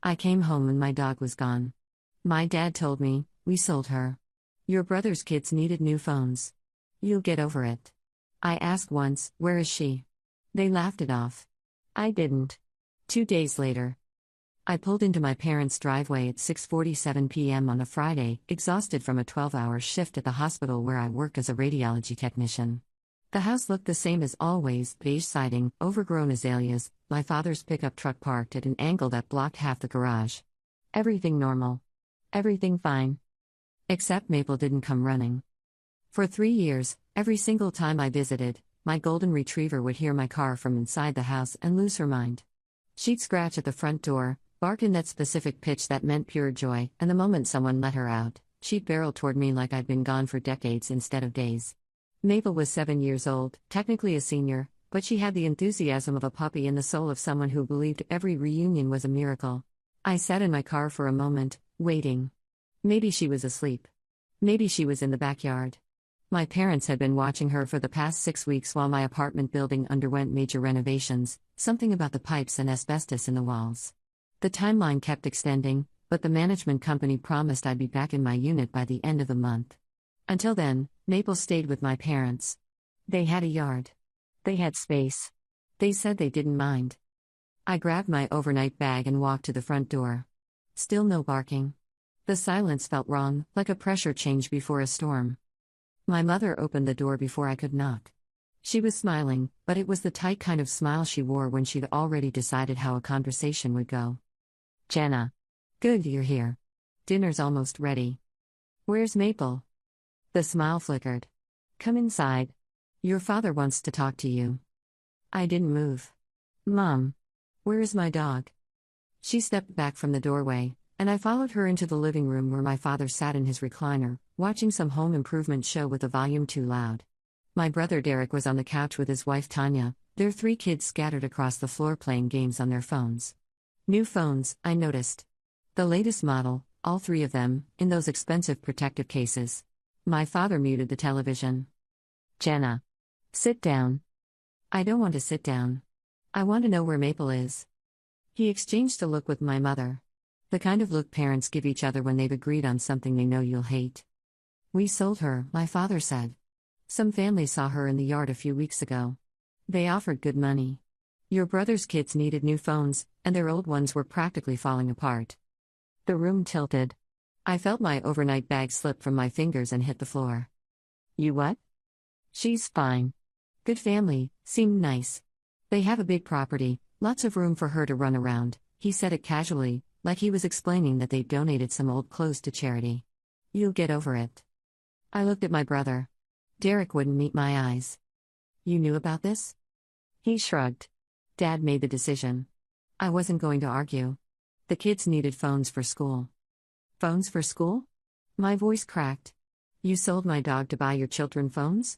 I came home and my dog was gone. My dad told me, "We sold her. Your brother's kids needed new phones. You'll get over it." I asked once, "Where is she?" They laughed it off. I didn't. 2 days later, I pulled into my parents' driveway at 6:47 p.m. on a Friday, exhausted from a 12-hour shift at the hospital where I work as a radiology technician. The house looked the same as always: beige siding, overgrown azaleas, my father's pickup truck parked at an angle that blocked half the garage. Everything normal. Everything fine. Except Maple didn't come running. For 3 years, every single time I visited, my golden retriever would hear my car from inside the house and lose her mind. She'd scratch at the front door, bark in that specific pitch that meant pure joy, and the moment someone let her out, she'd barrel toward me like I'd been gone for decades instead of days. Maple was 7 years old, technically a senior, but she had the enthusiasm of a puppy and the soul of someone who believed every reunion was a miracle. I sat in my car for a moment, waiting. Maybe she was asleep. Maybe she was in the backyard. My parents had been watching her for the past 6 weeks while my apartment building underwent major renovations, something about the pipes and asbestos in the walls. The timeline kept extending, but the management company promised I'd be back in my unit by the end of the month. Until then, Maple stayed with my parents. They had a yard. They had space. They said they didn't mind. I grabbed my overnight bag and walked to the front door. Still no barking. The silence felt wrong, like a pressure change before a storm. My mother opened the door before I could knock. She was smiling, but it was the tight kind of smile she wore when she'd already decided how a conversation would go. "Jenna. Good you're here. Dinner's almost ready. Where's Maple?" The smile flickered. "Come inside. Your father wants to talk to you." I didn't move. "Mom. Where is my dog?" She stepped back from the doorway, and I followed her into the living room where my father sat in his recliner, watching some home improvement show with the volume too loud. My brother Derek was on the couch with his wife Tanya, their 3 kids scattered across the floor playing games on their phones. New phones, I noticed. The latest model, all 3 of them, in those expensive protective cases. My father muted the television. "Jenna. Sit down." "I don't want to sit down. I want to know where Maple is." He exchanged a look with my mother. The kind of look parents give each other when they've agreed on something they know you'll hate. "We sold her," my father said. "Some family saw her in the yard a few weeks ago. They offered good money. Your brother's kids needed new phones, and their old ones were practically falling apart." The room tilted. I felt my overnight bag slip from my fingers and hit the floor. "You what?" "She's fine. Good family, seemed nice. They have a big property, lots of room for her to run around." He said it casually, like he was explaining that they'd donated some old clothes to charity. "You'll get over it." I looked at my brother. Derek wouldn't meet my eyes. "You knew about this?" He shrugged. Dad made the decision. I wasn't going to argue. The kids needed phones for school. "Phones for school?" My voice cracked. "You sold my dog to buy your children phones?"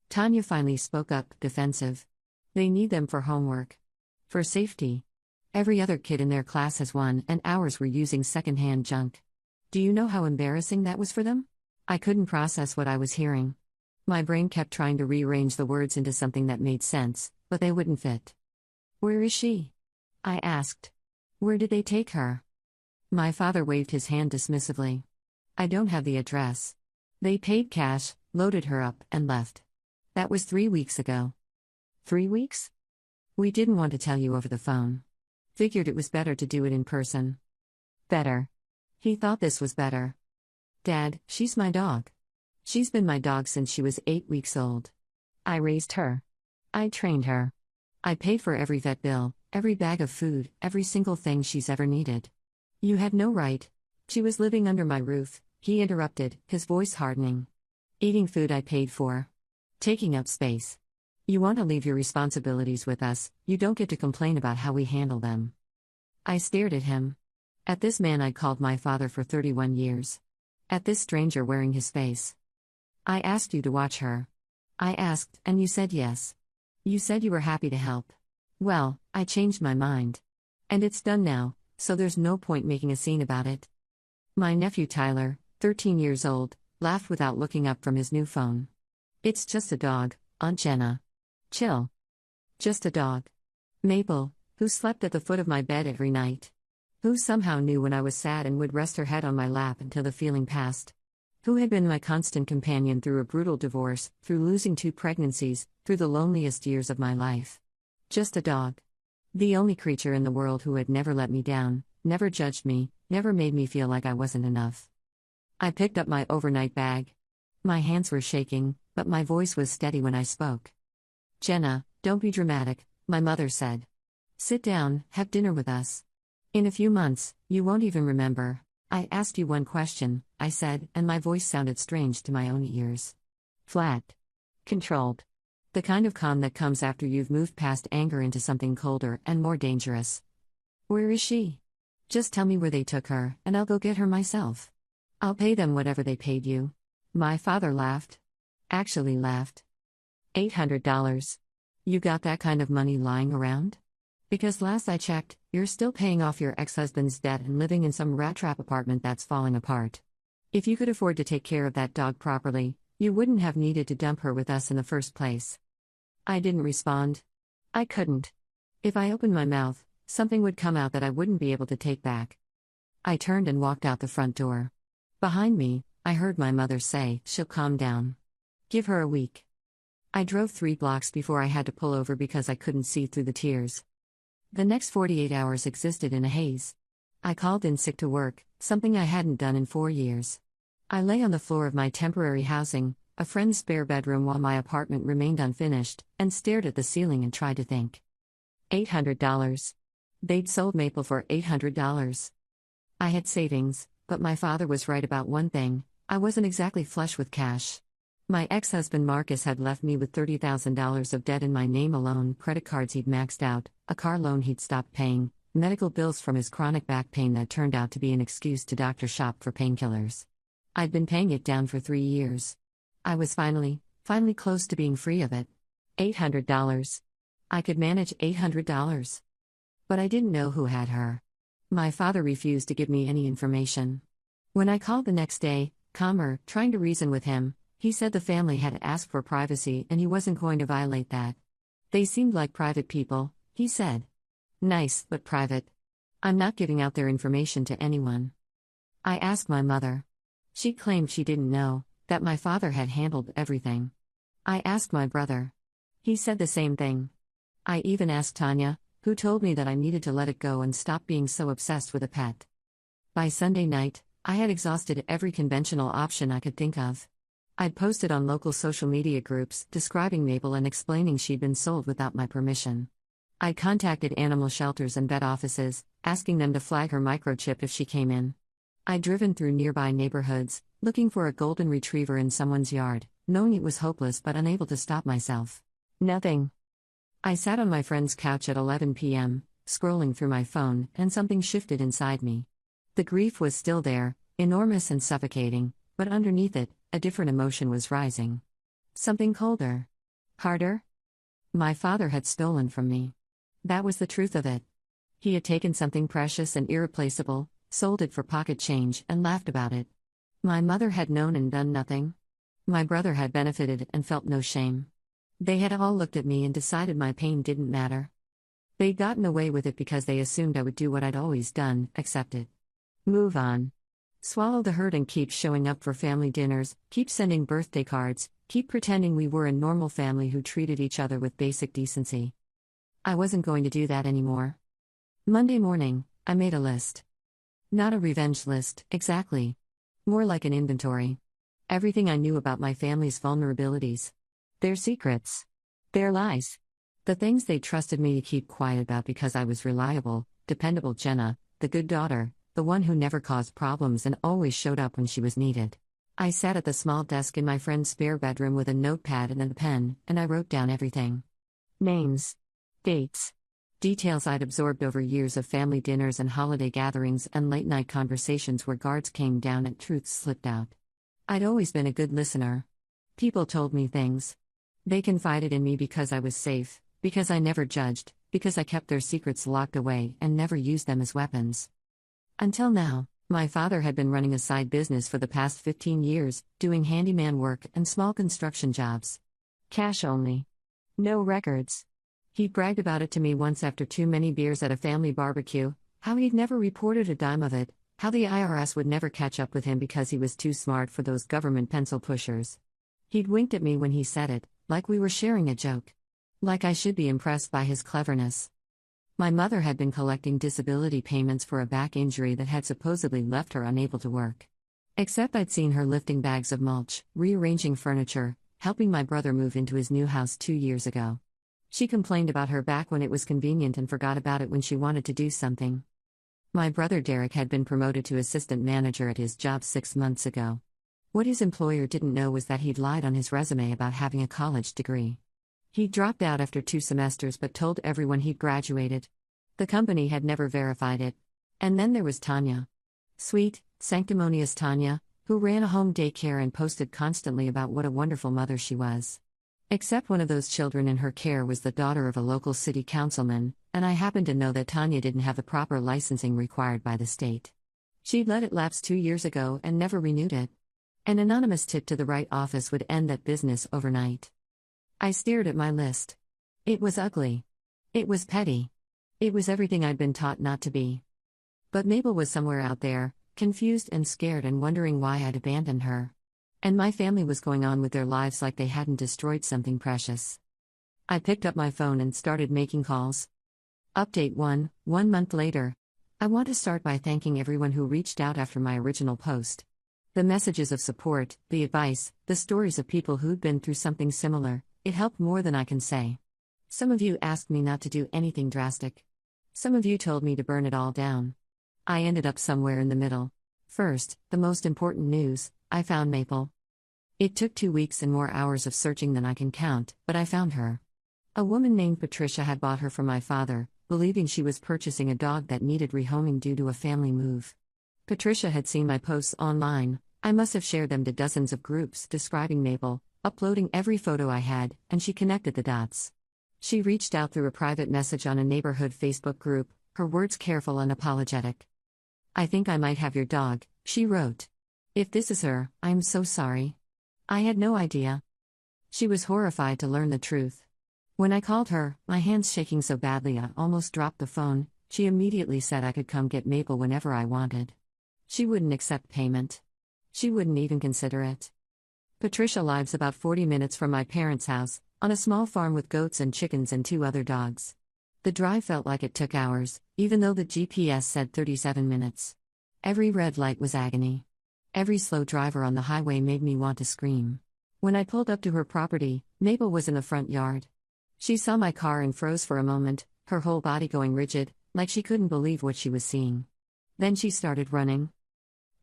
Tanya finally spoke up, defensive. "They need them for homework. For safety. Every other kid in their class has one, and ours were using second-hand junk. Do you know how embarrassing that was for them?" I couldn't process what I was hearing. My brain kept trying to rearrange the words into something that made sense, but they wouldn't fit. "Where is she?" I asked. "Where did they take her?" My father waved his hand dismissively. "I don't have the address. They paid cash, loaded her up, and left. That was 3 weeks ago." 3 weeks? "We didn't want to tell you over the phone. Figured it was better to do it in person." Better. He thought this was better. "Dad, she's my dog. She's been my dog since she was 8 weeks old. I raised her. I trained her. I paid for every vet bill, every bag of food, every single thing she's ever needed. You had no right." "She was living under my roof," he interrupted, his voice hardening. "Eating food I paid for. Taking up space. You want to leave your responsibilities with us, you don't get to complain about how we handle them." I stared at him. At this man I'd called my father for 31 years. At this stranger wearing his face. "I asked you to watch her. I asked, and you said yes. You said you were happy to help. Well, I changed my mind. And it's done now, so there's no point making a scene about it." My nephew Tyler, 13 years old, laughed without looking up from his new phone. "It's just a dog, Aunt Jenna. Chill. Just a dog. Maple, who slept at the foot of my bed every night. Who somehow knew when I was sad and would rest her head on my lap until the feeling passed. Who had been my constant companion through a brutal divorce, through losing 2 pregnancies, through the loneliest years of my life. Just a dog. The only creature in the world who had never let me down, never judged me, never made me feel like I wasn't enough. I picked up my overnight bag. My hands were shaking, but my voice was steady when I spoke. "Jenna, don't be dramatic," my mother said. "Sit down, have dinner with us. In a few months, you won't even remember. I asked you one question," I said, and my voice sounded strange to my own ears. Flat. Controlled. The kind of calm that comes after you've moved past anger into something colder and more dangerous. "Where is she? Just tell me where they took her, and I'll go get her myself. I'll pay them whatever they paid you." My father laughed. Actually laughed. $800. You got that kind of money lying around? Because last I checked, you're still paying off your ex-husband's debt and living in some rat-trap apartment that's falling apart. If you could afford to take care of that dog properly, you wouldn't have needed to dump her with us in the first place. I didn't respond. I couldn't. If I opened my mouth, something would come out that I wouldn't be able to take back. I turned and walked out the front door. Behind me, I heard my mother say, "She'll calm down. Give her a week." I drove 3 blocks before I had to pull over because I couldn't see through the tears. The next 48 hours existed in a haze. I called in sick to work, something I hadn't done in 4 years. I lay on the floor of my temporary housing, a friend's spare bedroom while my apartment remained unfinished, and stared at the ceiling and tried to think. $800. They'd sold Maple for $800. I had savings, but my father was right about one thing: I wasn't exactly flush with cash. My ex-husband Marcus had left me with $30,000 of debt in my name alone, credit cards he'd maxed out, a car loan he'd stopped paying, medical bills from his chronic back pain that turned out to be an excuse to doctor shop for painkillers. I'd been paying it down for 3 years. I was finally close to being free of it. $800. I could manage $800. But I didn't know who had her. My father refused to give me any information. When I called the next day, calmer, trying to reason with him, he said the family had asked for privacy and he wasn't going to violate that. They seemed like private people, he said. Nice, but private. I'm not giving out their information to anyone. I asked my mother. She claimed she didn't know, that my father had handled everything. I asked my brother. He said the same thing. I even asked Tanya, who told me that I needed to let it go and stop being so obsessed with a pet. By Sunday night, I had exhausted every conventional option I could think of. I'd posted on local social media groups describing Maple and explaining she'd been sold without my permission. I'd contacted animal shelters and vet offices, asking them to flag her microchip if she came in. I'd driven through nearby neighborhoods, looking for a golden retriever in someone's yard, knowing it was hopeless but unable to stop myself. Nothing. I sat on my friend's couch at 11 p.m., scrolling through my phone, and something shifted inside me. The grief was still there, enormous and suffocating, but underneath it, a different emotion was rising. Something colder. Harder? My father had stolen from me. That was the truth of it. He had taken something precious and irreplaceable, sold it for pocket change, and laughed about it. My mother had known and done nothing. My brother had benefited and felt no shame. They had all looked at me and decided my pain didn't matter. They'd gotten away with it because they assumed I would do what I'd always done, accept it. Move on. Swallow the hurt and keep showing up for family dinners, keep sending birthday cards, keep pretending we were a normal family who treated each other with basic decency. I wasn't going to do that anymore. Monday morning, I made a list. Not a revenge list, exactly. More like an inventory. Everything I knew about my family's vulnerabilities. Their secrets. Their lies. The things they trusted me to keep quiet about because I was reliable, dependable Jenna, the good daughter, the one who never caused problems and always showed up when she was needed. I sat at the small desk in my friend's spare bedroom with a notepad and a pen, and I wrote down everything. Names. Dates. Details I'd absorbed over years of family dinners and holiday gatherings and late-night conversations where guards came down and truths slipped out. I'd always been a good listener. People told me things. They confided in me because I was safe, because I never judged, because I kept their secrets locked away and never used them as weapons. Until now, my father had been running a side business for the past 15 years, doing handyman work and small construction jobs. Cash only. No records. He bragged about it to me once after too many beers at a family barbecue, How he'd never reported a dime of it, how the IRS would never catch up with him because he was too smart for those government pencil pushers. He'd winked at me when he said it, like we were sharing a joke. Like I should be impressed by his cleverness. My mother had been collecting disability payments for a back injury that had supposedly left her unable to work. Except I'd seen her lifting bags of mulch, rearranging furniture, helping my brother move into his new house 2 years ago. She complained about her back when it was convenient and forgot about it when she wanted to do something. My brother Derek had been promoted to assistant manager at his job 6 months ago. What his employer didn't know was that he'd lied on his resume about having a college degree. He'd dropped out after 2 semesters but told everyone he'd graduated. The company had never verified it. And then there was Tanya. Sweet, sanctimonious Tanya, who ran a home daycare and posted constantly about what a wonderful mother she was. Except one of those children in her care was the daughter of a local city councilman, and I happened to know that Tanya didn't have the proper licensing required by the state. She'd let it lapse 2 years ago and never renewed it. An anonymous tip to the right office would end that business overnight. I stared at my list. It was ugly. It was petty. It was everything I'd been taught not to be. But Mabel was somewhere out there, confused and scared and wondering why I'd abandoned her. And my family was going on with their lives like they hadn't destroyed something precious. I picked up my phone and started making calls. Update 1 month later. I want to start by thanking everyone who reached out after my original post. The messages of support, the advice, the stories of people who'd been through something similar, it helped more than I can say. Some of you asked me not to do anything drastic. Some of you told me to burn it all down. I ended up somewhere in the middle. First, the most important news, I found Maple. It took 2 weeks and more hours of searching than I can count, but I found her. A woman named Patricia had bought her from my father, believing she was purchasing a dog that needed rehoming due to a family move. Patricia had seen my posts online. I must have shared them to dozens of groups describing Maple, uploading every photo I had, and she connected the dots. She reached out through a private message on a neighborhood Facebook group, her words careful and apologetic. "I think I might have your dog," she wrote. "If this is her, I'm so sorry. I had no idea." She was horrified to learn the truth. When I called her, my hands shaking so badly I almost dropped the phone, she immediately said I could come get Maple whenever I wanted. She wouldn't accept payment. She wouldn't even consider it. Patricia lives about 40 minutes from my parents' house, on a small farm with goats and chickens and 2 other dogs. The drive felt like it took hours, even though the GPS said 37 minutes. Every red light was agony. Every slow driver on the highway made me want to scream. When I pulled up to her property, Maple was in the front yard. She saw my car and froze for a moment, her whole body going rigid, like she couldn't believe what she was seeing. Then she started running.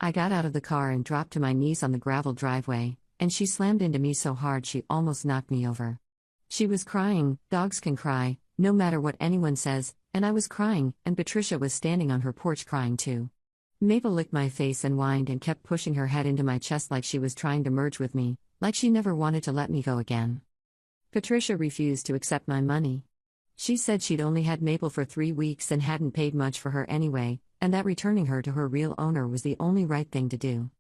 I got out of the car and dropped to my knees on the gravel driveway, and she slammed into me so hard she almost knocked me over. She was crying, dogs can cry, no matter what anyone says, and I was crying, and Patricia was standing on her porch crying too. Maple licked my face and whined and kept pushing her head into my chest like she was trying to merge with me, like she never wanted to let me go again. Patricia refused to accept my money. She said she'd only had Maple for 3 weeks and hadn't paid much for her anyway, and that returning her to her real owner was the only right thing to do.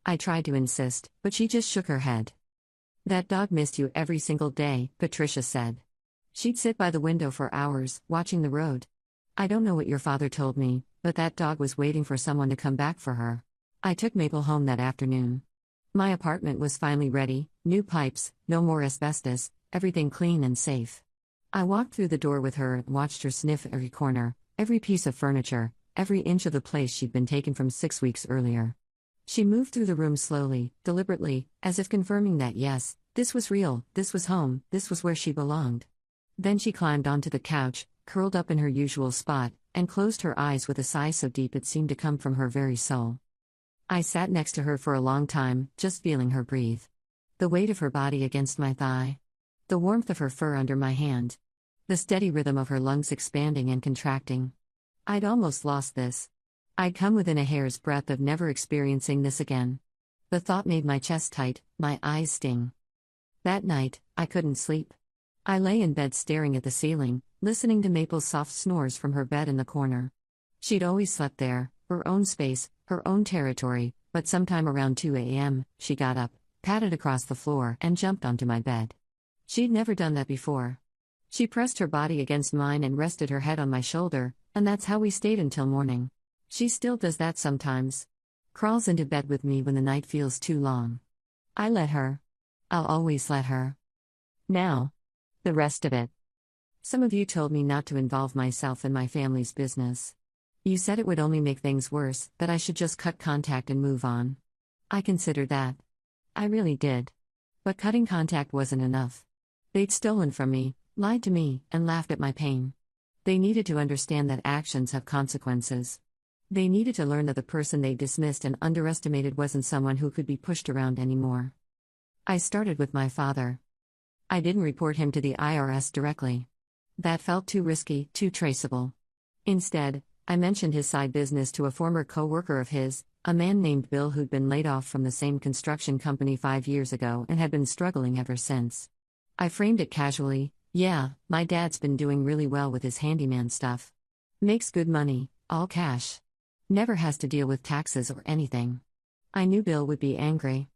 I tried to insist, but she just shook her head. "That dog missed you every single day," Patricia said. "She'd sit by the window for hours, watching the road. I don't know what your father told me, but that dog was waiting for someone to come back for her." I took Maple home that afternoon. My apartment was finally ready, new pipes, no more asbestos, everything clean and safe. I walked through the door with her and watched her sniff every corner, every piece of furniture, every inch of the place she'd been taken from 6 weeks earlier. She moved through the room slowly, deliberately, as if confirming that yes, this was real, this was home, this was where she belonged. Then she climbed onto the couch, curled up in her usual spot, and closed her eyes with a sigh so deep it seemed to come from her very soul. I sat next to her for a long time, just feeling her breathe. The weight of her body against my thigh. The warmth of her fur under my hand. The steady rhythm of her lungs expanding and contracting. I'd almost lost this. I'd come within a hair's breadth of never experiencing this again. The thought made my chest tight, my eyes sting. That night, I couldn't sleep. I lay in bed staring at the ceiling, listening to Maple's soft snores from her bed in the corner. She'd always slept there, her own space, her own territory, but sometime around 2 a.m., she got up, padded across the floor, and jumped onto my bed. She'd never done that before. She pressed her body against mine and rested her head on my shoulder, And that's how we stayed until morning. She still does that sometimes. Crawls into bed with me when the night feels too long. I let her. I'll always let her. Now, the rest of it. Some of you told me not to involve myself in my family's business. You said it would only make things worse, that I should just cut contact and move on. I considered that. I really did. But cutting contact wasn't enough. They'd stolen from me, lied to me, and laughed at my pain. They needed to understand that actions have consequences. They needed to learn that the person they dismissed and underestimated wasn't someone who could be pushed around anymore. I started with my father. I didn't report him to the IRS directly. That felt too risky, too traceable. Instead, I mentioned his side business to a former co-worker of his, a man named Bill who'd been laid off from the same construction company 5 years ago and had been struggling ever since. I framed it casually, "Yeah, my dad's been doing really well with his handyman stuff. Makes good money, all cash. Never has to deal with taxes or anything." I knew Bill would be angry.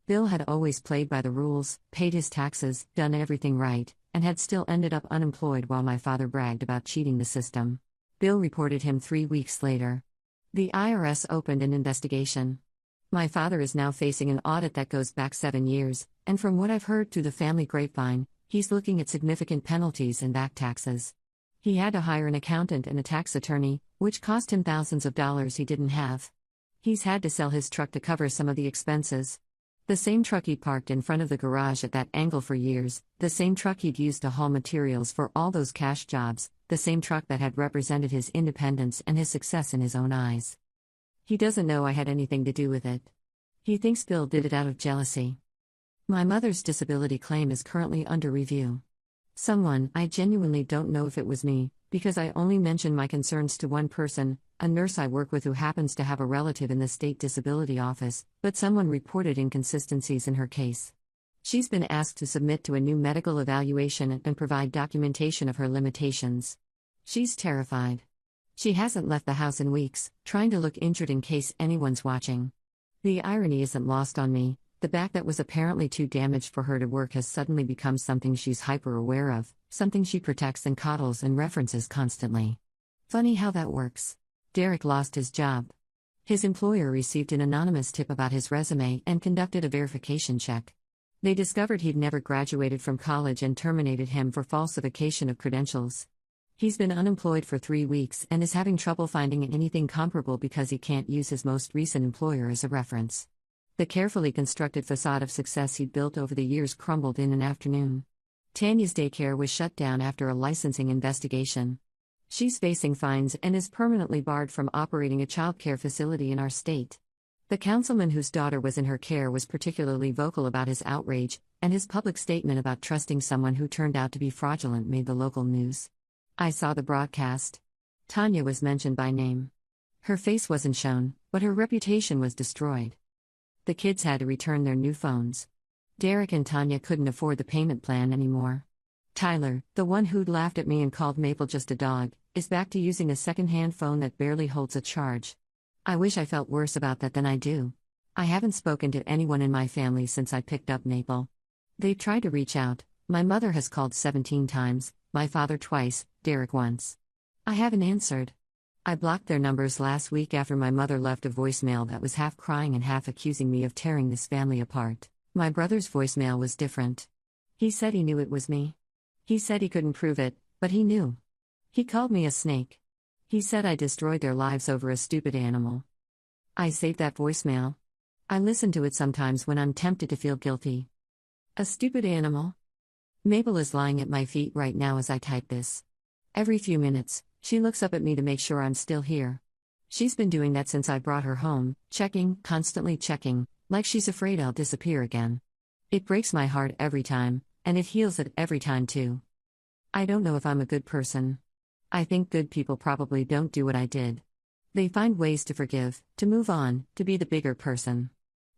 Bill had always played by the rules, paid his taxes, done everything right, and had still ended up unemployed while my father bragged about cheating the system. Bill reported him 3 weeks later. The IRS opened an investigation. My father is now facing an audit that goes back 7 years, and from what I've heard through the family grapevine, he's looking at significant penalties and back taxes. He had to hire an accountant and a tax attorney, which cost him thousands of dollars he didn't have. He's had to sell his truck to cover some of the expenses. The same truck he parked in front of the garage at that angle for years, the same truck he'd used to haul materials for all those cash jobs, the same truck that had represented his independence and his success in his own eyes. He doesn't know I had anything to do with it. He thinks Bill did it out of jealousy. My mother's disability claim is currently under review. I genuinely don't know if it was me, because I only mentioned my concerns to one person, a nurse I work with who happens to have a relative in the state disability office, but someone reported inconsistencies in her case. She's been asked to submit to a new medical evaluation and provide documentation of her limitations. She's terrified. She hasn't left the house in weeks, trying to look injured in case anyone's watching. The irony isn't lost on me. The back that was apparently too damaged for her to work has suddenly become something she's hyper-aware of, something she protects and coddles and references constantly. Funny how that works. Derek lost his job. His employer received an anonymous tip about his resume and conducted a verification check. They discovered he'd never graduated from college and terminated him for falsification of credentials. He's been unemployed for 3 weeks and is having trouble finding anything comparable because he can't use his most recent employer as a reference. The carefully constructed facade of success he'd built over the years crumbled in an afternoon. Tanya's daycare was shut down after a licensing investigation. She's facing fines and is permanently barred from operating a childcare facility in our state. The councilman whose daughter was in her care was particularly vocal about his outrage, and his public statement about trusting someone who turned out to be fraudulent made the local news. I saw the broadcast. Tanya was mentioned by name. Her face wasn't shown, but her reputation was destroyed. The kids had to return their new phones. Derek and Tanya couldn't afford the payment plan anymore. Tyler, the one who'd laughed at me and called Maple just a dog, is back to using a second-hand phone that barely holds a charge. I wish I felt worse about that than I do. I haven't spoken to anyone in my family since I picked up Maple. They've tried to reach out. My mother has called 17 times, my father twice, Derek once. I haven't answered. I blocked their numbers last week after my mother left a voicemail that was half crying and half accusing me of tearing this family apart. My brother's voicemail was different. He said he knew it was me. He said he couldn't prove it, but he knew. He called me a snake. He said I destroyed their lives over a stupid animal. I saved that voicemail. I listen to it sometimes when I'm tempted to feel guilty. A stupid animal? Mabel is lying at my feet right now as I type this. Every few minutes, she looks up at me to make sure I'm still here. She's been doing that since I brought her home, checking, constantly checking, like she's afraid I'll disappear again. It breaks my heart every time, and it heals it every time too. I don't know if I'm a good person. I think good people probably don't do what I did. They find ways to forgive, to move on, to be the bigger person.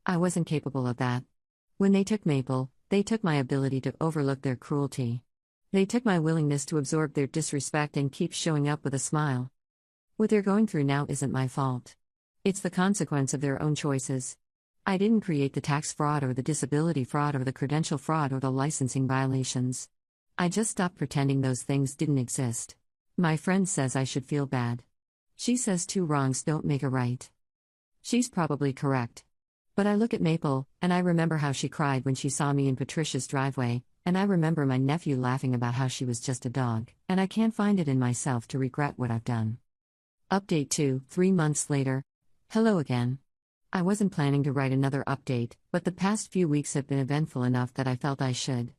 I wasn't capable of that. When they took Maple, they took my ability to overlook their cruelty. They took my willingness to absorb their disrespect and keep showing up with a smile. What they're going through now isn't my fault. It's the consequence of their own choices. I didn't create the tax fraud or the disability fraud or the credential fraud or the licensing violations. I just stopped pretending those things didn't exist. My friend says I should feel bad. She says two wrongs don't make a right. She's probably correct. But I look at Maple, and I remember how she cried when she saw me in Patricia's driveway, and I remember my nephew laughing about how she was just a dog, and I can't find it in myself to regret what I've done. Update 2, 3 months later. Hello again. I wasn't planning to write another update, but the past few weeks have been eventful enough that I felt I should.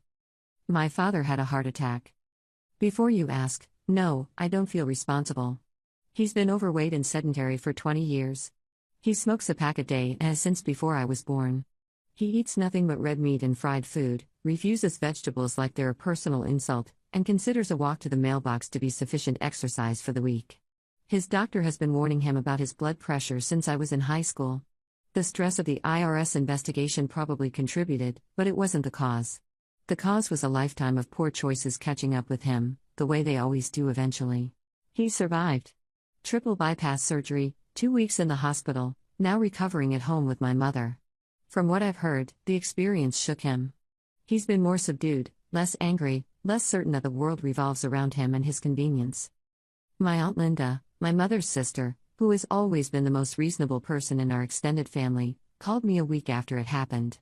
My father had a heart attack. Before you ask, no, I don't feel responsible. He's been overweight and sedentary for 20 years. He smokes a pack a day and has since before I was born. He eats nothing but red meat and fried food, refuses vegetables like they're a personal insult, and considers a walk to the mailbox to be sufficient exercise for the week. His doctor has been warning him about his blood pressure since I was in high school. The stress of the IRS investigation probably contributed, but it wasn't the cause. The cause was a lifetime of poor choices catching up with him, the way they always do eventually. He survived. Triple bypass surgery, 2 weeks in the hospital, now recovering at home with my mother. From what I've heard, the experience shook him. He's been more subdued, less angry, less certain that the world revolves around him and his convenience. My Aunt Linda, my mother's sister, who has always been the most reasonable person in our extended family, called me a week after it happened.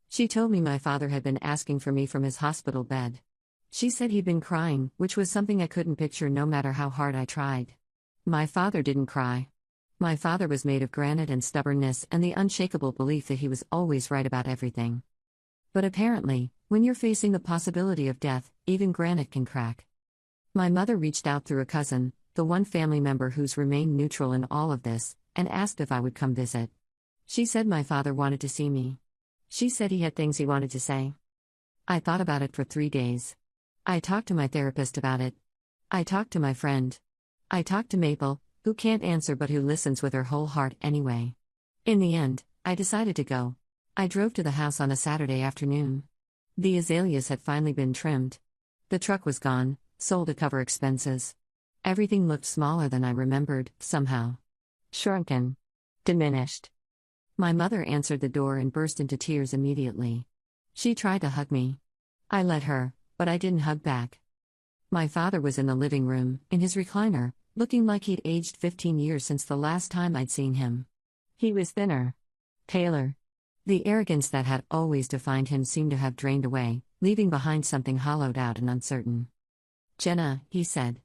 She told me my father had been asking for me from his hospital bed. She said he'd been crying, which was something I couldn't picture no matter how hard I tried. My father didn't cry. My father was made of granite and stubbornness and the unshakable belief that he was always right about everything. But apparently, when you're facing the possibility of death, even granite can crack. My mother reached out through a cousin, the one family member who's remained neutral in all of this, and asked if I would come visit. She said my father wanted to see me. She said he had things he wanted to say. I thought about it for 3 days. I talked to my therapist about it. I talked to my friend. I talked to Maple, who can't answer but who listens with her whole heart anyway. In the end, I decided to go. I drove to the house on a Saturday afternoon. The azaleas had finally been trimmed. The truck was gone, sold to cover expenses. Everything looked smaller than I remembered, somehow. Shrunken. Diminished. My mother answered the door and burst into tears immediately. She tried to hug me. I let her, but I didn't hug back. My father was in the living room, in his recliner, looking like he'd aged 15 years since the last time I'd seen him. He was thinner. Paler. The arrogance that had always defined him seemed to have drained away, leaving behind something hollowed out and uncertain. "Jenna," he said.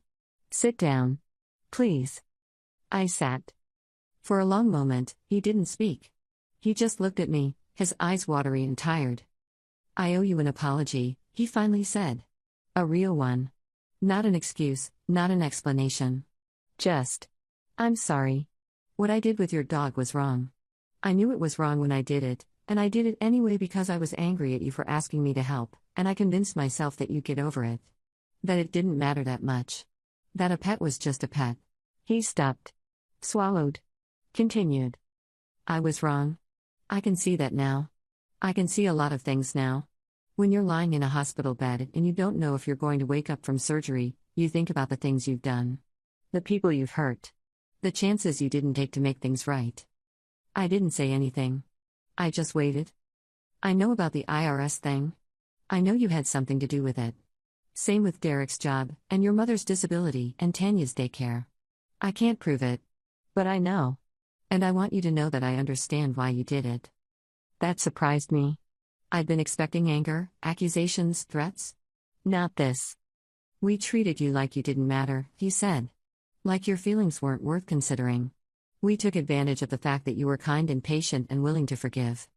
"Sit down. Please." I sat. For a long moment, he didn't speak. He just looked at me, his eyes watery and tired. "I owe you an apology," he finally said. "A real one. Not an excuse, not an explanation. Just, I'm sorry. What I did with your dog was wrong. I knew it was wrong when I did it, and I did it anyway because I was angry at you for asking me to help, and I convinced myself that you'd get over it. That it didn't matter that much. That a pet was just a pet." He stopped. Swallowed. Continued. "I was wrong. I can see that now. I can see a lot of things now. When you're lying in a hospital bed and you don't know if you're going to wake up from surgery, you think about the things you've done. The people you've hurt. The chances you didn't take to make things right." I didn't say anything. I just waited. "I know about the IRS thing. I know you had something to do with it. Same with Derek's job, and your mother's disability, and Tanya's daycare. I can't prove it. But I know. And I want you to know that I understand why you did it." That surprised me. I'd been expecting anger, accusations, threats. Not this. "We treated you like you didn't matter," he said. "Like your feelings weren't worth considering. We took advantage of the fact that you were kind and patient and willing to forgive.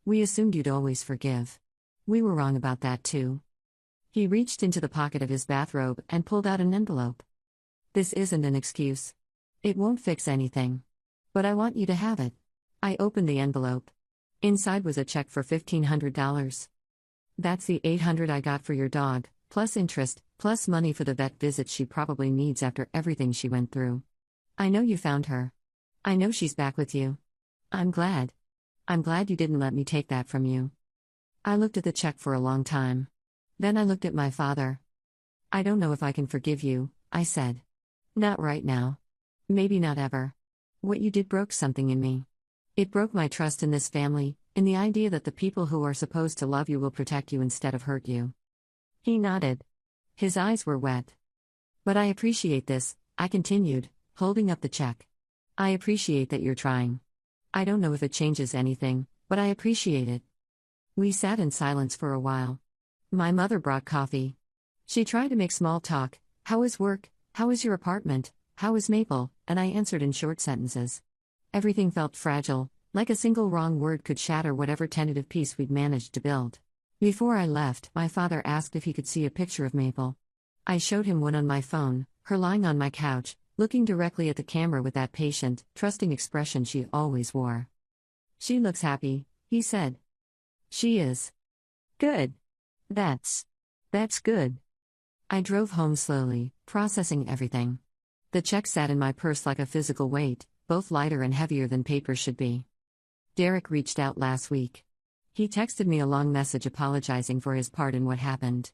We assumed you'd always forgive. We were wrong about that too." He reached into the pocket of his bathrobe and pulled out an envelope. "This isn't an excuse. It won't fix anything. But I want you to have it." I opened the envelope. Inside was a check for $1,500. "That's the $800 I got for your dog, plus interest, plus money for the vet visit she probably needs after everything she went through. I know you found her. I know she's back with you. I'm glad. I'm glad you didn't let me take that from you." I looked at the check for a long time. Then I looked at my father. "I don't know if I can forgive you," I said. "Not right now. Maybe not ever. What you did broke something in me. It broke my trust in this family, in the idea that the people who are supposed to love you will protect you instead of hurt you." He nodded. His eyes were wet. But I appreciate this, I continued, holding up the check. I appreciate that you're trying. I don't know if it changes anything, but I appreciate it. We sat in silence for a while. My mother brought coffee. She tried to make small talk. How is work? How is your apartment? How is Maple? And I answered in short sentences. Everything felt fragile, like a single wrong word could shatter whatever tentative peace we'd managed to build. Before I left, my father asked if he could see a picture of Maple. I showed him one on my phone, her lying on my couch, looking directly at the camera with that patient, trusting expression she always wore. She looks happy, he said. She is. Good. That's good. I drove home slowly, processing everything. The check sat in my purse like a physical weight, both lighter and heavier than paper should be. Derek reached out last week. He texted me a long message apologizing for his part in what happened.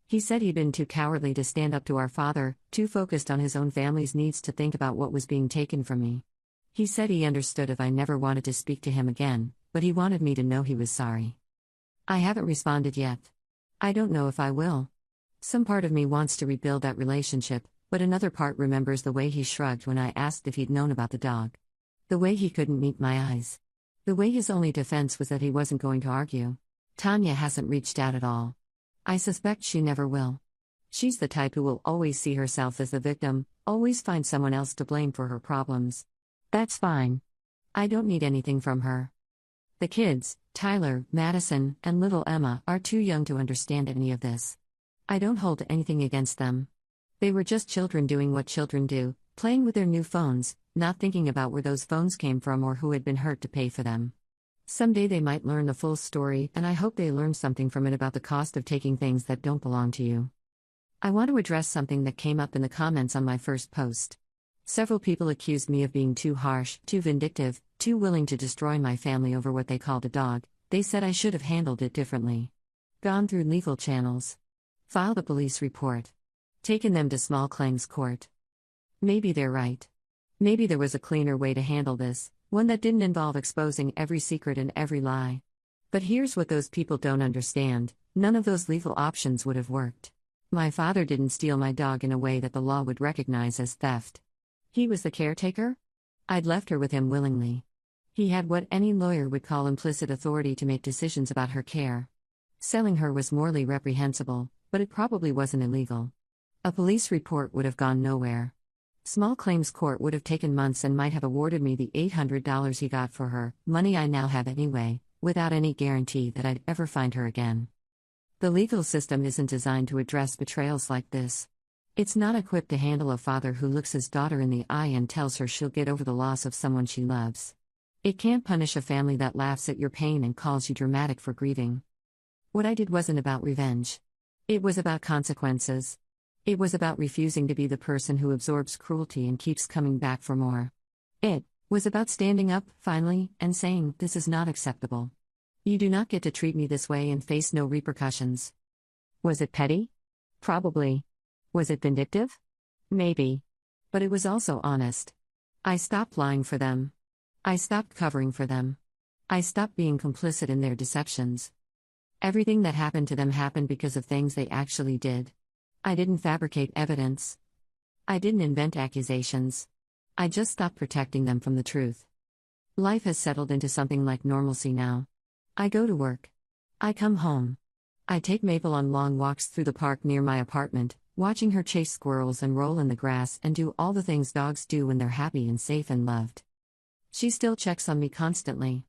He said he'd been too cowardly to stand up to our father, too focused on his own family's needs to think about what was being taken from me. He said he understood if I never wanted to speak to him again, but he wanted me to know he was sorry. I haven't responded yet. I don't know if I will. Some part of me wants to rebuild that relationship, but another part remembers the way he shrugged when I asked if he'd known about the dog. The way he couldn't meet my eyes. The way his only defense was that he wasn't going to argue. Tanya hasn't reached out at all. I suspect she never will. She's the type who will always see herself as the victim, always find someone else to blame for her problems. That's fine. I don't need anything from her. The kids, Tyler, Madison, and little Emma, are too young to understand any of this. I don't hold anything against them. They were just children doing what children do, playing with their new phones, not thinking about where those phones came from or who had been hurt to pay for them. Someday they might learn the full story, and I hope they learn something from it about the cost of taking things that don't belong to you. I want to address something that came up in the comments on my first post. Several people accused me of being too harsh, too vindictive, too willing to destroy my family over what they called a dog. They said I should have handled it differently. Gone through legal channels. Filed a police report. Taken them to small claims court. Maybe they're right. Maybe there was a cleaner way to handle this, one that didn't involve exposing every secret and every lie. But here's what those people don't understand: none of those legal options would have worked. My father didn't steal my dog in a way that the law would recognize as theft. He was the caretaker? I'd left her with him willingly. He had what any lawyer would call implicit authority to make decisions about her care. Selling her was morally reprehensible, but it probably wasn't illegal. A police report would have gone nowhere. Small claims court would have taken months and might have awarded me the $800 he got for her, money I now have anyway, without any guarantee that I'd ever find her again. The legal system isn't designed to address betrayals like this. It's not equipped to handle a father who looks his daughter in the eye and tells her she'll get over the loss of someone she loves. It can't punish a family that laughs at your pain and calls you dramatic for grieving. What I did wasn't about revenge. It was about consequences. It was about refusing to be the person who absorbs cruelty and keeps coming back for more. It was about standing up, finally, and saying, "This is not acceptable. You do not get to treat me this way and face no repercussions." Was it petty? Probably. Was it vindictive? Maybe. But it was also honest. I stopped lying for them. I stopped covering for them. I stopped being complicit in their deceptions. Everything that happened to them happened because of things they actually did. I didn't fabricate evidence. I didn't invent accusations. I just stopped protecting them from the truth. Life has settled into something like normalcy now. I go to work. I come home. I take Maple on long walks through the park near my apartment, watching her chase squirrels and roll in the grass and do all the things dogs do when they're happy and safe and loved. She still checks on me constantly.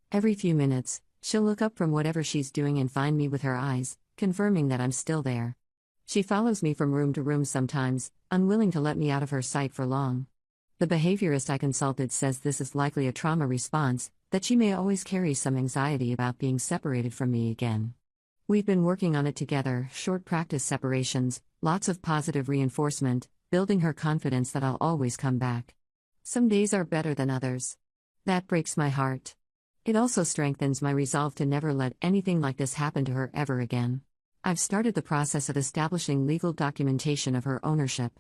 Every few minutes, she'll look up from whatever she's doing and find me with her eyes, confirming that I'm still there. She follows me from room to room sometimes, unwilling to let me out of her sight for long. The behaviorist I consulted says this is likely a trauma response, that she may always carry some anxiety about being separated from me again. We've been working on it together, short practice separations, lots of positive reinforcement, building her confidence that I'll always come back. Some days are better than others. That breaks my heart. It also strengthens my resolve to never let anything like this happen to her ever again. I've started the process of establishing legal documentation of her ownership.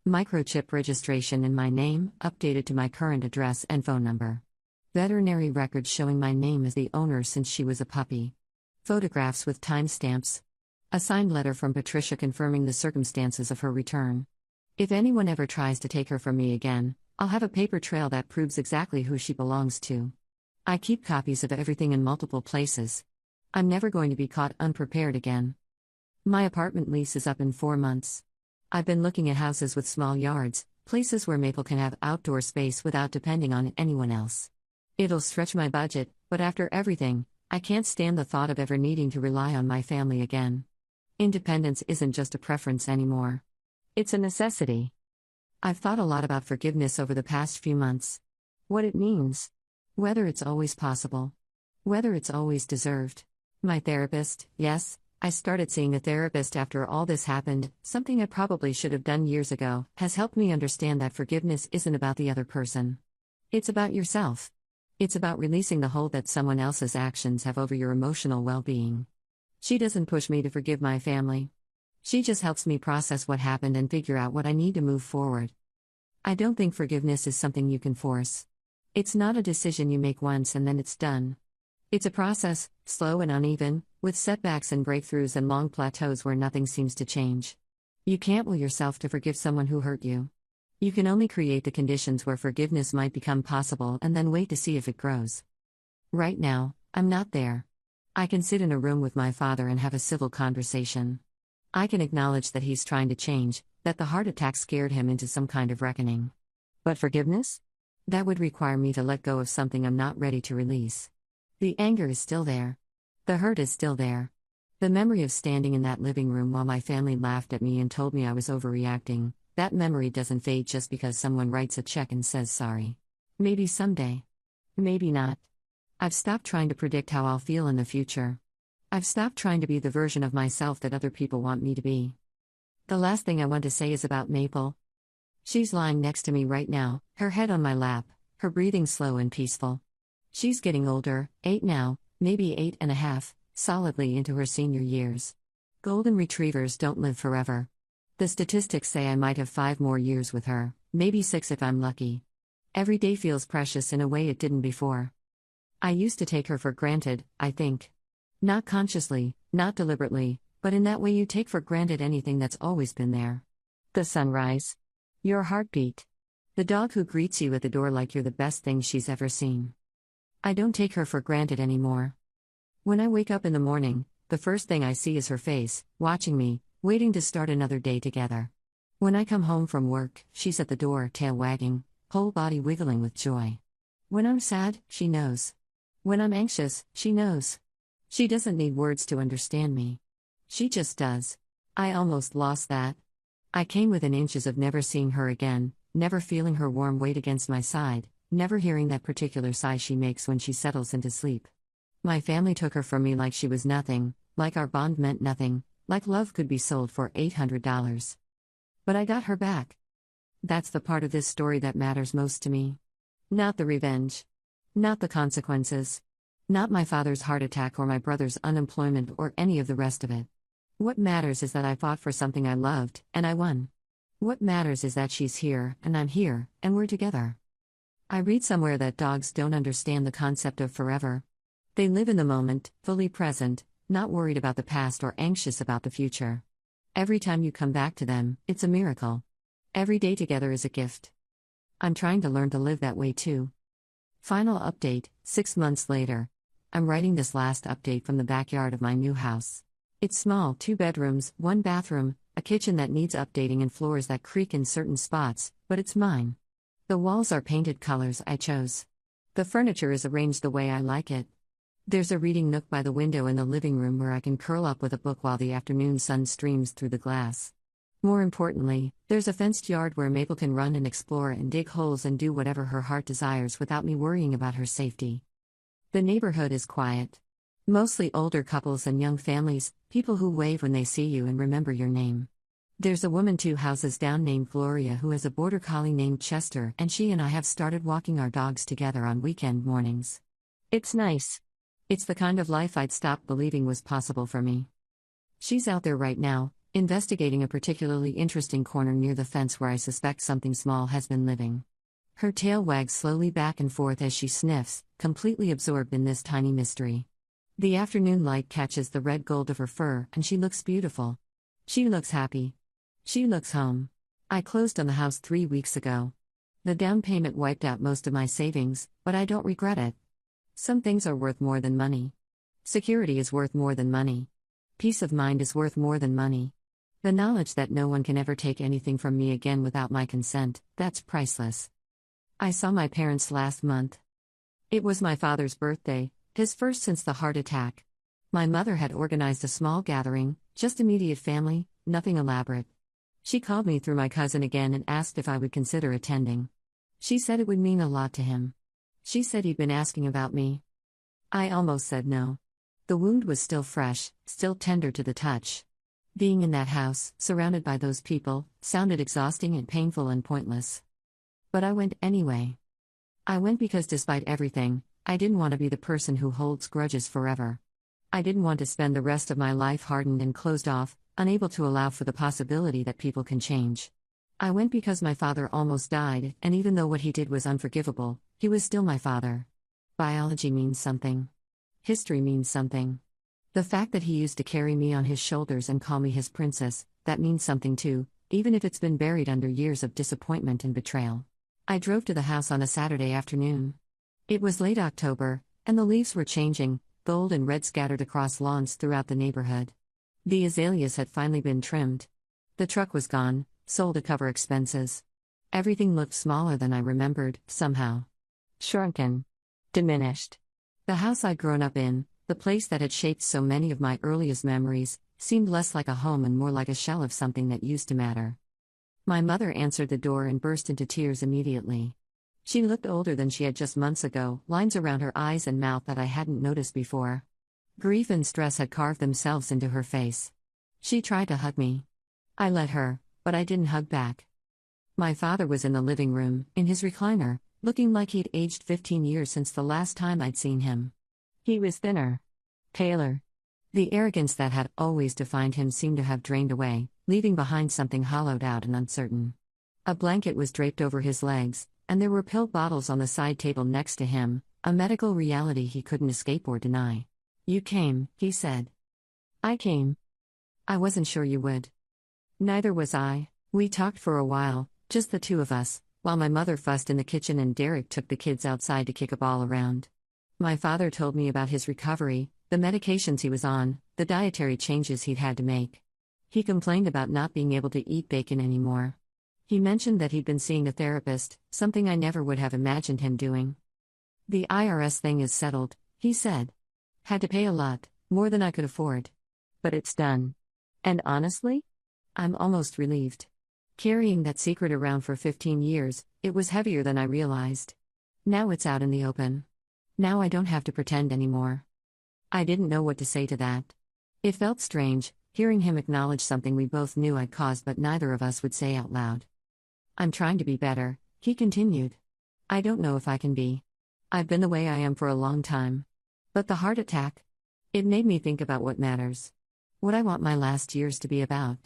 Microchip registration in my name, updated to my current address and phone number. Veterinary records showing my name as the owner since she was a puppy. Photographs with timestamps. A signed letter from Patricia confirming the circumstances of her return. If anyone ever tries to take her from me again, I'll have a paper trail that proves exactly who she belongs to. I keep copies of everything in multiple places. I'm never going to be caught unprepared again. My apartment lease is up in 4 months. I've been looking at houses with small yards, places where Maple can have outdoor space without depending on anyone else. It'll stretch my budget, but after everything, I can't stand the thought of ever needing to rely on my family again. Independence isn't just a preference anymore. It's a necessity. I've thought a lot about forgiveness over the past few months. What it means. Whether it's always possible. Whether it's always deserved. My therapist, yes, I started seeing a therapist after all this happened, something I probably should have done years ago, has helped me understand that forgiveness isn't about the other person. It's about yourself. It's about releasing the hold that someone else's actions have over your emotional well-being. She doesn't push me to forgive my family. She just helps me process what happened and figure out what I need to move forward. I don't think forgiveness is something you can force. It's not a decision you make once and then it's done. It's a process, slow and uneven, with setbacks and breakthroughs and long plateaus where nothing seems to change. You can't will yourself to forgive someone who hurt you. You can only create the conditions where forgiveness might become possible and then wait to see if it grows. Right now, I'm not there. I can sit in a room with my father and have a civil conversation. I can acknowledge that he's trying to change, that the heart attack scared him into some kind of reckoning. But forgiveness? That would require me to let go of something I'm not ready to release. The anger is still there. The hurt is still there. The memory of standing in that living room while my family laughed at me and told me I was overreacting, that memory doesn't fade just because someone writes a check and says sorry. Maybe someday. Maybe not. I've stopped trying to predict how I'll feel in the future. I've stopped trying to be the version of myself that other people want me to be. The last thing I want to say is about Maple. She's lying next to me right now, her head on my lap, her breathing slow and peaceful. She's getting older, 8 now, maybe 8.5, solidly into her senior years. Golden retrievers don't live forever. The statistics say I might have 5 more years with her, maybe 6 if I'm lucky. Every day feels precious in a way it didn't before. I used to take her for granted, I think. Not consciously, not deliberately, but in that way you take for granted anything that's always been there. The sunrise. Your heartbeat. The dog who greets you at the door like you're the best thing she's ever seen. I don't take her for granted anymore. When I wake up in the morning, the first thing I see is her face, watching me, waiting to start another day together. When I come home from work, she's at the door, tail wagging, whole body wiggling with joy. When I'm sad, she knows. When I'm anxious, she knows. She doesn't need words to understand me. She just does. I almost lost that. I came within inches of never seeing her again, never feeling her warm weight against my side, never hearing that particular sigh she makes when she settles into sleep. My family took her from me like she was nothing, like our bond meant nothing, like love could be sold for $800. But I got her back. That's the part of this story that matters most to me. Not the revenge. Not the consequences. Not my father's heart attack or my brother's unemployment or any of the rest of it. What matters is that I fought for something I loved, and I won. What matters is that she's here, and I'm here, and we're together. I read somewhere that dogs don't understand the concept of forever. They live in the moment, fully present, not worried about the past or anxious about the future. Every time you come back to them, it's a miracle. Every day together is a gift. I'm trying to learn to live that way too. Final update, 6 months later. I'm writing this last update from the backyard of my new house. It's small, 2 bedrooms, 1 bathroom, a kitchen that needs updating and floors that creak in certain spots, but it's mine. The walls are painted colors I chose. The furniture is arranged the way I like it. There's a reading nook by the window in the living room where I can curl up with a book while the afternoon sun streams through the glass. More importantly, there's a fenced yard where Maple can run and explore and dig holes and do whatever her heart desires without me worrying about her safety. The neighborhood is quiet. Mostly older couples and young families, people who wave when they see you and remember your name. There's a woman 2 houses down named Gloria who has a border collie named Chester, and she and I have started walking our dogs together on weekend mornings. It's nice. It's the kind of life I'd stopped believing was possible for me. She's out there right now, investigating a particularly interesting corner near the fence where I suspect something small has been living. Her tail wags slowly back and forth as she sniffs, completely absorbed in this tiny mystery. The afternoon light catches the red gold of her fur, and she looks beautiful. She looks happy. She looks home. I closed on the house 3 weeks ago. The down payment wiped out most of my savings, but I don't regret it. Some things are worth more than money. Security is worth more than money. Peace of mind is worth more than money. The knowledge that no one can ever take anything from me again without my consent, that's priceless. I saw my parents last month. It was my father's birthday, his first since the heart attack. My mother had organized a small gathering, just immediate family, nothing elaborate. She called me through my cousin again and asked if I would consider attending. She said it would mean a lot to him. She said he'd been asking about me. I almost said no. The wound was still fresh, still tender to the touch. Being in that house, surrounded by those people, sounded exhausting and painful and pointless. But I went anyway. I went because despite everything, I didn't want to be the person who holds grudges forever. I didn't want to spend the rest of my life hardened and closed off, unable to allow for the possibility that people can change. I went because my father almost died, and even though what he did was unforgivable, he was still my father. Biology means something. History means something. The fact that he used to carry me on his shoulders and call me his princess, that means something too, even if it's been buried under years of disappointment and betrayal. I drove to the house on a Saturday afternoon. It was late October, and the leaves were changing, gold and red scattered across lawns throughout the neighborhood. The azaleas had finally been trimmed. The truck was gone, sold to cover expenses. Everything looked smaller than I remembered, somehow. Shrunken. Diminished. The house I'd grown up in, the place that had shaped so many of my earliest memories, seemed less like a home and more like a shell of something that used to matter. My mother answered the door and burst into tears immediately. She looked older than she had just months ago, lines around her eyes and mouth that I hadn't noticed before. Grief and stress had carved themselves into her face. She tried to hug me. I let her, but I didn't hug back. My father was in the living room, in his recliner, looking like he'd aged 15 years since the last time I'd seen him. He was thinner. Paler. The arrogance that had always defined him seemed to have drained away, leaving behind something hollowed out and uncertain. A blanket was draped over his legs, and there were pill bottles on the side table next to him, a medical reality he couldn't escape or deny. "You came," he said. "I came. I wasn't sure you would." Neither was I. We talked for a while, just the two of us, while my mother fussed in the kitchen and Derek took the kids outside to kick a ball around. My father told me about his recovery, the medications he was on, the dietary changes he'd had to make. He complained about not being able to eat bacon anymore. He mentioned that he'd been seeing a therapist, something I never would have imagined him doing. "The IRS thing is settled," he said. "Had to pay a lot, more than I could afford. But it's done. And honestly, I'm almost relieved. Carrying that secret around for 15 years, it was heavier than I realized. Now it's out in the open. Now I don't have to pretend anymore." I didn't know what to say to that. It felt strange, hearing him acknowledge something we both knew I'd caused but neither of us would say out loud. "I'm trying to be better," he continued. "I don't know if I can be. I've been the way I am for a long time. But the heart attack? It made me think about what matters. What I want my last years to be about.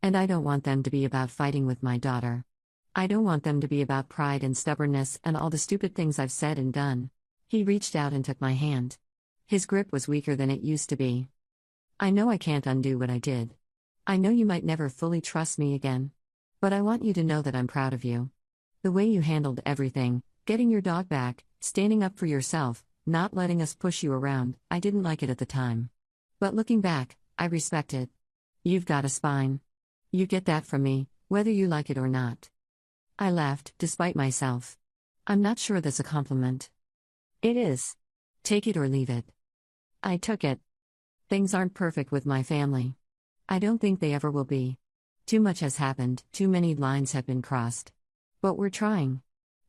And I don't want them to be about fighting with my daughter. I don't want them to be about pride and stubbornness and all the stupid things I've said and done." He reached out and took my hand. His grip was weaker than it used to be. "I know I can't undo what I did. I know you might never fully trust me again. But I want you to know that I'm proud of you. The way you handled everything, getting your dog back, standing up for yourself, not letting us push you around, I didn't like it at the time. But looking back, I respect it. You've got a spine. You get that from me, whether you like it or not." I laughed, despite myself. "I'm not sure that's a compliment." "It is. Take it or leave it." I took it. Things aren't perfect with my family. I don't think they ever will be. Too much has happened, too many lines have been crossed. But we're trying.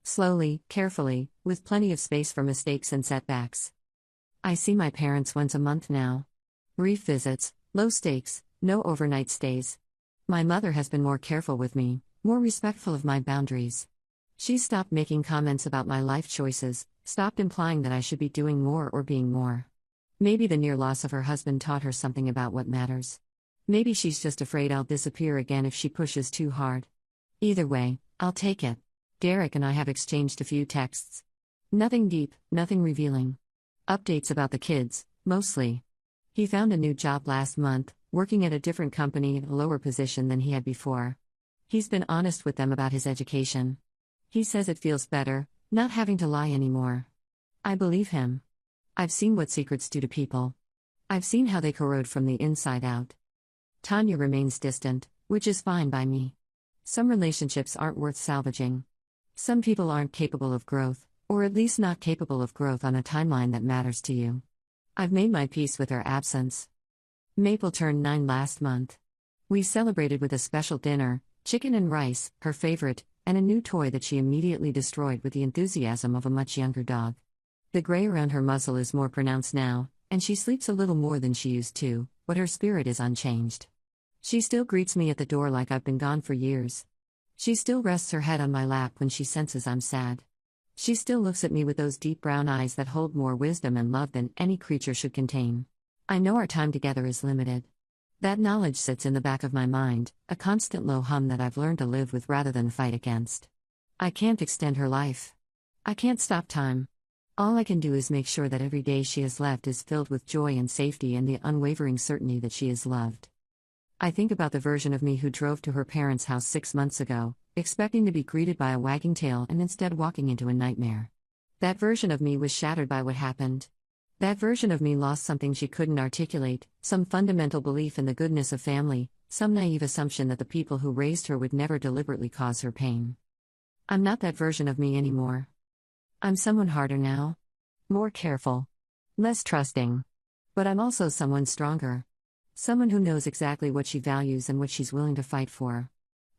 Slowly, carefully, with plenty of space for mistakes and setbacks. I see my parents once a month now. Brief visits, low stakes, no overnight stays. My mother has been more careful with me, more respectful of my boundaries. She stopped making comments about my life choices, stopped implying that I should be doing more or being more. Maybe the near loss of her husband taught her something about what matters. Maybe she's just afraid I'll disappear again if she pushes too hard. Either way, I'll take it. Derek and I have exchanged a few texts. Nothing deep, nothing revealing. Updates about the kids, mostly. He found a new job last month, working at a different company in a lower position than he had before. He's been honest with them about his education. He says it feels better, not having to lie anymore. I believe him. I've seen what secrets do to people. I've seen how they corrode from the inside out. Tanya remains distant, which is fine by me. Some relationships aren't worth salvaging. Some people aren't capable of growth, or at least not capable of growth on a timeline that matters to you. I've made my peace with her absence. Maple turned 9 last month. We celebrated with a special dinner, chicken and rice, her favorite, and a new toy that she immediately destroyed with the enthusiasm of a much younger dog. The gray around her muzzle is more pronounced now, and she sleeps a little more than she used to, but her spirit is unchanged. She still greets me at the door like I've been gone for years. She still rests her head on my lap when she senses I'm sad. She still looks at me with those deep brown eyes that hold more wisdom and love than any creature should contain. I know our time together is limited. That knowledge sits in the back of my mind, a constant low hum that I've learned to live with rather than fight against. I can't extend her life. I can't stop time. All I can do is make sure that every day she has left is filled with joy and safety and the unwavering certainty that she is loved. I think about the version of me who drove to her parents' house 6 months ago, expecting to be greeted by a wagging tail and instead walking into a nightmare. That version of me was shattered by what happened. That version of me lost something she couldn't articulate, some fundamental belief in the goodness of family, some naive assumption that the people who raised her would never deliberately cause her pain. I'm not that version of me anymore. I'm someone harder now. More careful. Less trusting. But I'm also someone stronger. Someone who knows exactly what she values and what she's willing to fight for.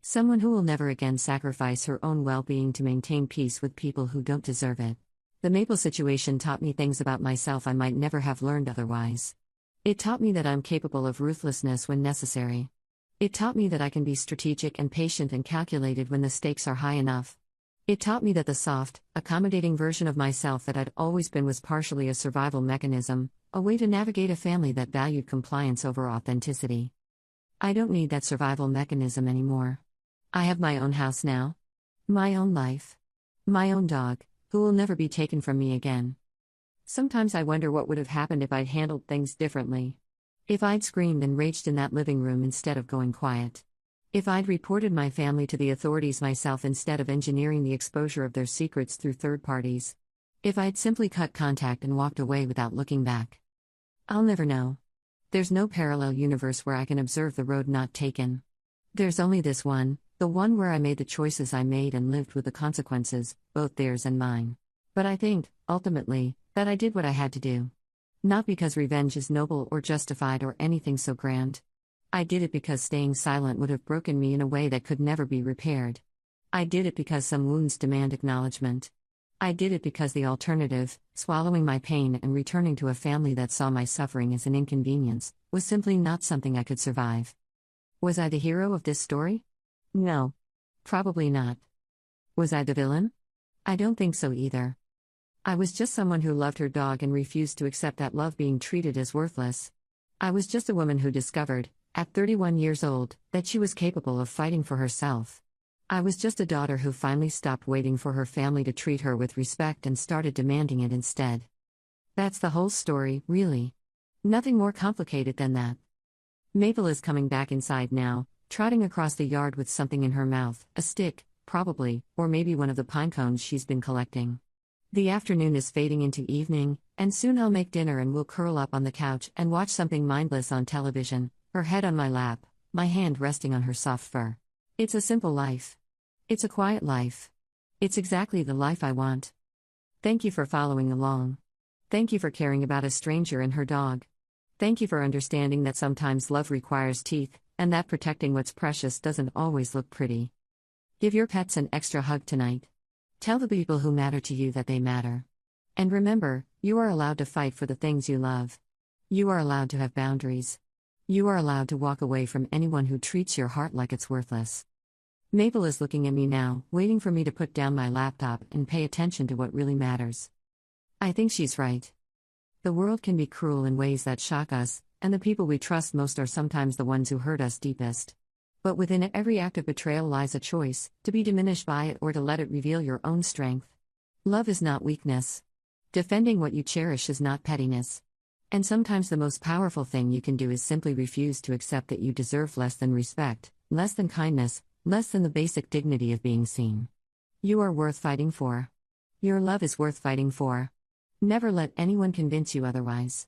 Someone who will never again sacrifice her own well-being to maintain peace with people who don't deserve it. The Maple situation taught me things about myself I might never have learned otherwise. It taught me that I'm capable of ruthlessness when necessary. It taught me that I can be strategic and patient and calculated when the stakes are high enough. It taught me that the soft, accommodating version of myself that I'd always been was partially a survival mechanism, a way to navigate a family that valued compliance over authenticity. I don't need that survival mechanism anymore. I have my own house now. My own life. My own dog, who will never be taken from me again. Sometimes I wonder what would have happened if I'd handled things differently. If I'd screamed and raged in that living room instead of going quiet. If I'd reported my family to the authorities myself instead of engineering the exposure of their secrets through third parties. If I'd simply cut contact and walked away without looking back. I'll never know. There's no parallel universe where I can observe the road not taken. There's only this one, the one where I made the choices I made and lived with the consequences, both theirs and mine. But I think, ultimately, that I did what I had to do. Not because revenge is noble or justified or anything so grand. I did it because staying silent would have broken me in a way that could never be repaired. I did it because some wounds demand acknowledgement. I did it because the alternative, swallowing my pain and returning to a family that saw my suffering as an inconvenience, was simply not something I could survive. Was I the hero of this story? No. Probably not. Was I the villain? I don't think so either. I was just someone who loved her dog and refused to accept that love being treated as worthless. I was just a woman who discovered, at 31 years old, that she was capable of fighting for herself. I was just a daughter who finally stopped waiting for her family to treat her with respect and started demanding it instead. That's the whole story, really. Nothing more complicated than that. Maple is coming back inside now, trotting across the yard with something in her mouth, a stick, probably, or maybe one of the pine cones she's been collecting. The afternoon is fading into evening, and soon I'll make dinner and we'll curl up on the couch and watch something mindless on television, her head on my lap, my hand resting on her soft fur. It's a simple life. It's a quiet life. It's exactly the life I want. Thank you for following along. Thank you for caring about a stranger and her dog. Thank you for understanding that sometimes love requires teeth, and that protecting what's precious doesn't always look pretty. Give your pets an extra hug tonight. Tell the people who matter to you that they matter. And remember, you are allowed to fight for the things you love. You are allowed to have boundaries. You are allowed to walk away from anyone who treats your heart like it's worthless. Maple is looking at me now, waiting for me to put down my laptop and pay attention to what really matters. I think she's right. The world can be cruel in ways that shock us, and the people we trust most are sometimes the ones who hurt us deepest. But within every act of betrayal lies a choice, to be diminished by it or to let it reveal your own strength. Love is not weakness. Defending what you cherish is not pettiness. And sometimes the most powerful thing you can do is simply refuse to accept that you deserve less than respect, less than kindness, less than the basic dignity of being seen. You are worth fighting for. Your love is worth fighting for. Never let anyone convince you otherwise.